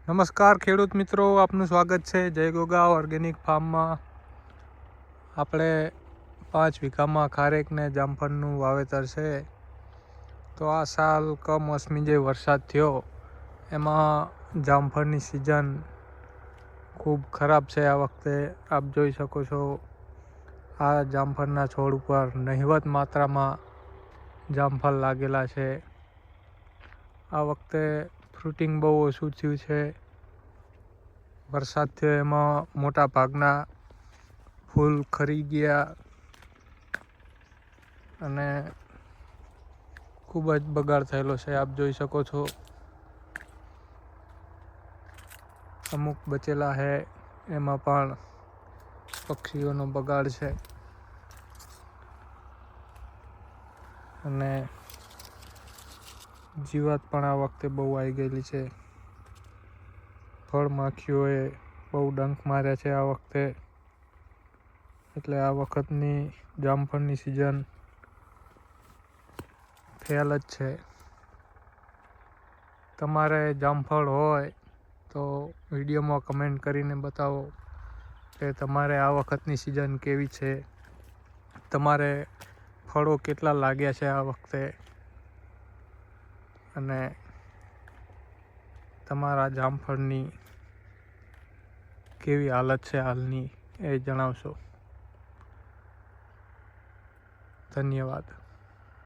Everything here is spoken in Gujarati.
નમસ્કાર ખેડૂત મિત્રો, આપનું સ્વાગત છે જય ગોગા ઓર્ગેનિક ફાર્મમાં. આપણે 5 વીઘામાં ખારેક ને જામફળનું વાવેતર છે. તો આ સાલ કમોસમી જે વરસાદ થયો એમાં જામફળની સિઝન ખૂબ ખરાબ છે આ વખતે. આપ જોઈ શકો છો, આ જામફળના છોડ ઉપર નહિવત માત્રામાં જામફળ લાગેલા છે. આ વખતે ફ્રૂટિંગ બહુ ઓછું થયું છે. વરસાદ થયો એમાં મોટા ભાગના ફૂલ ખરી ગયા અને ખૂબ જ બગાડ થયેલો છે. આપ જોઈ શકો છો, અમુક બચેલા છે એમાં પણ પક્ષીઓનો બગાડ છે અને જીવાત પણ આ વખતે બહુ આવી ગયેલી છે. ફળમાખીઓએ બહુ ડંખ માર્યા છે આ વખતે. એટલે આ વખતની જામફળની સિઝન ફેલ જ છે. તમારે જામફળ હોય તો વિડીયોમાં કમેન્ટ કરીને બતાવો કે તમારે આ વખતની સિઝન કેવી છે, તમારે ફળો કેટલા લાગ્યા છે આ વખતે અને તમારા જામફળની કેવી હાલત છે હાલની એ જણાવશો. ધન્યવાદ.